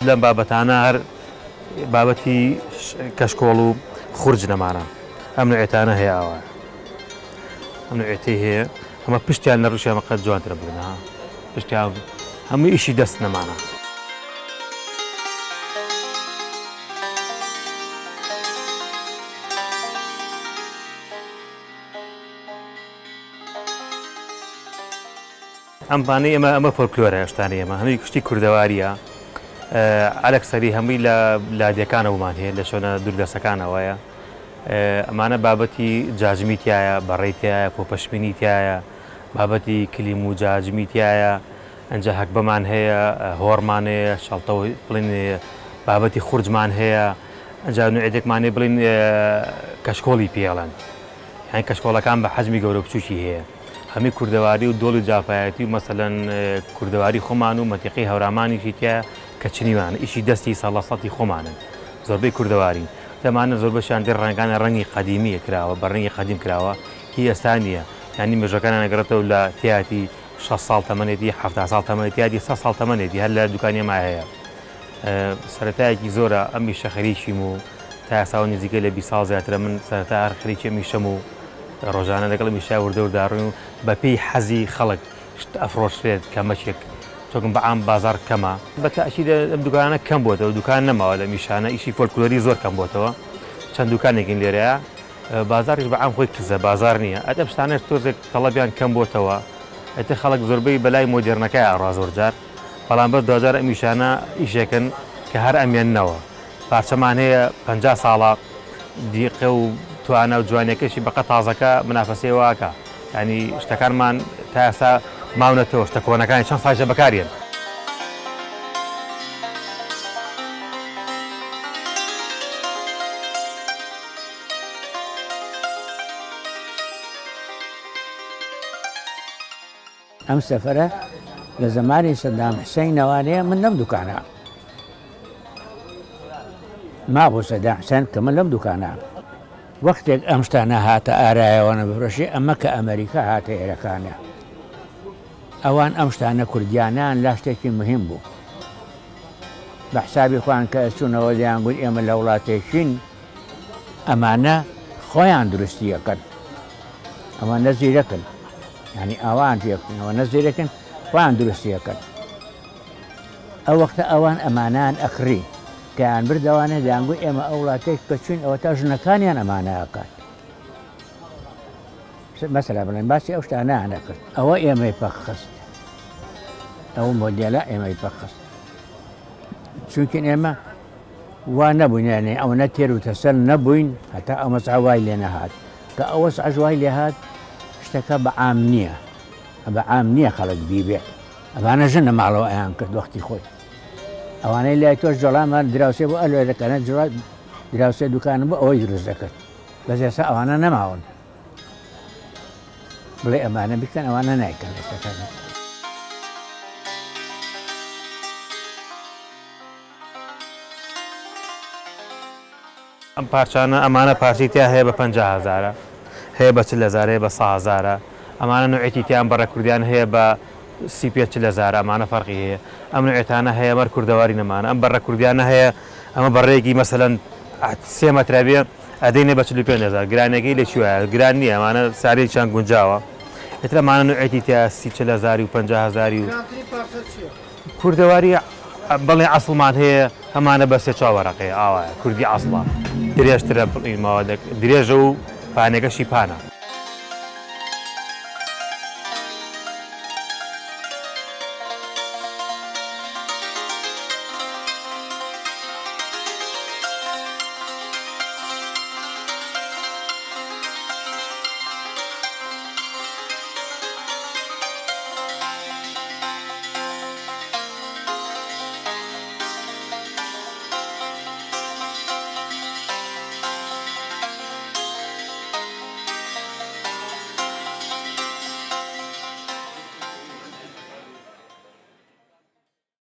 لەم بابەتانە هەر بابەتی کەشکۆڵ و خورج نەمانە ئەم نوعێتانە هەیە ئەوە ئەم نوعێتی هەیە ئەمە پشتیان لە ڕووشیانمە قەت جوانترە بوونەها پشتیان هەموو ئیشی دەست نەمانە. ئەمبانەی ئەمە فۆلکلۆرە هێشتانی ئێمە هەمووی کشتی کوردەواریە ئەلەکسەری هەمووی لە لادیەکانەوەمان هەیە لە شوێنە دوورگەسەکانەوەیە ئەمانە بابەتی جاژمیتیایە بەڕێیتایە پۆپەشمینیتایە بابەتی کلیم و جاژمیتایە ئەنجا هەک بەمان هەیە هۆڕمان هەیە شەڵتە بڵین بابەتی خورجمان هەیە ئەنجا نوعێتێکمانێ بڵین کەشکۆڵی پێڵەن یان کەشکۆڵەکان بە حەجمی گەورە بچووکی هەیە هەمی کوردەواری و دۆڵی جافایەتی و مەسەلەن کوردەواری خۆمان و مەتیقی هەورامانیشی تایە کە چنیوانە ئیشی دەستی سەڵەسەتی خۆمانن زۆربەی کوردەواری دەمانە زۆر بەشیان دێ ڕەنگانە ڕەنگی قەدیمیە کراوە بە ڕەنگی قەدیم کراوە هی ئێستا نیە یانی مێژەکانیان ئەگەڕێتەوە لە تیاتی 6 ساڵ تەمەنێتی 7 ساڵ تەمەنێتی 100 ساڵ تەمەنێتی هەر لە دوکانی ما هەیە سەرەتایەکی زۆرە ئەمیشە خەریکیم و تا ئێستا نزیکە لە 20 ساڵ زیاترە من سەرەتا هەر خەریکی ئەمیشەم و ڕۆژانە لەگەڵ میشای وردەورداڕوین و بە پێی حەزی خەڵک ئەفرۆشرێت کەمەچێک چۆکم بەعام بازار کەمە بە تاکید ئەم دوکانانە کەم بۆتەوە دوکان نەماوە لە میشانە ئیشی فۆلکلۆری زۆر کەم بۆتەوە چەند دوکانێکین لێرەیە بازاریش بەعام خۆی کزە بازار نییە ئەدەم شتانێت تۆزێک تەڵەبیان کەم بۆتەوە ئەتە خەڵک زۆربەی بەلای مۆدێرنەکەی ئاڕا زۆرجار بەڵام بەس دوجار ئەم میشانە ئیشێکن کە هەر ئەمێننەوە پارچەمان هەیە 50 ساڵە دیقە و توانە و جوانەکەشی بەقە تازەکە منافەسەی واکە ینی شتەکانمان تا ئێستا ماونەتەوە شتە کۆنەکانی چەند ساژە بەکارێن. ئەم سەفەرە لە زمانی سەدام حوسێنەوانەیە من لەم دوکانە مابوو سەدام حوسێن کە من لەم دوکانە وەختێک ئەم شتانە هاتە ئارایەوەنە بفرۆشی ئەمە کە ئەمریکا هاتە ئێرەکانە ئەوان ئەم شتانە کوردیانیان لا شتێکی مهم بوو بە حسابی خوان کە ئەچوونەوە دەیانگوت ئێمە لە وڵاتێکین ئەمانە خۆیان دروستیەکەن ئەوانە زیرەکن ینی ئەوان پێکەوە نەزیرەکەن خۆیان دروستیەکەن ئەو وەختە ئەوان ئەمانان ئەکڕی کەیان بردەوانە دەیانگوت ئێمە ئەو وڵاتێک کە چوین ئەوە تا ژنەکانیان ئەمانەکات مەسەلا بڵێن باسی ئەو شتانەیان نەکرد ئەوە ئێمەی پەخست ئەو مۆدێلە ئێمەی پەخست چونکە ئێمە وا نەبووینێنێ ئەو نەتێر و تەسەل نەبووین هەتا ئەمە سەعوای لێ نەهات کە ئەوە سەعوای لێ هات شتەکە بەعام نییە بەعام نییە خەڵک بیبێ ئەوانە ژنە ماڵەوە ئەیان کرد وەختی خۆی ئەوانەی لای تۆش جۆڵامان دراوسێ بۆ ئەلوێ دەکەنە دراوسێ دوکانم بۆ ئەوەی دروست دەکرد بەس ئێستا ئەوانە نەماون بڵێ ئەمانە بکەن ئەوانە نایکەن شتەکانە. ئەم پارچانە ئەمانە پارچی تیا هەیە بە 50,000 هەیە بە 40,000 هەیە بە 100,000 ئەمانە نوعێتی تیان بەڕێ کوردیان هەیە بە 30-40,000 ئەمانە فەرقی هەیە ئەم نوعێتانە هەیە بەر کوردەواری نەمانە ئەم بەڕێ کوردیانە هەیە ئەمە بەڕێکی مەسەلەن 3 مەترە بێ ئەدەینێ بە 45,000 گرانەکەی لە چوایە گران نییە ئەمانە ساریێکیان گونجاوە ئێتر ئەمانە نوعێتی تیا 30-40,000 و 50,000 و کوردەواری بەڵێ عەسڵمان هەیە ئەمانە بە 3 چاوەڕقەیە ئاوایە کوردی عەسڵە درێژترە درێژە و پانێکەشی پانە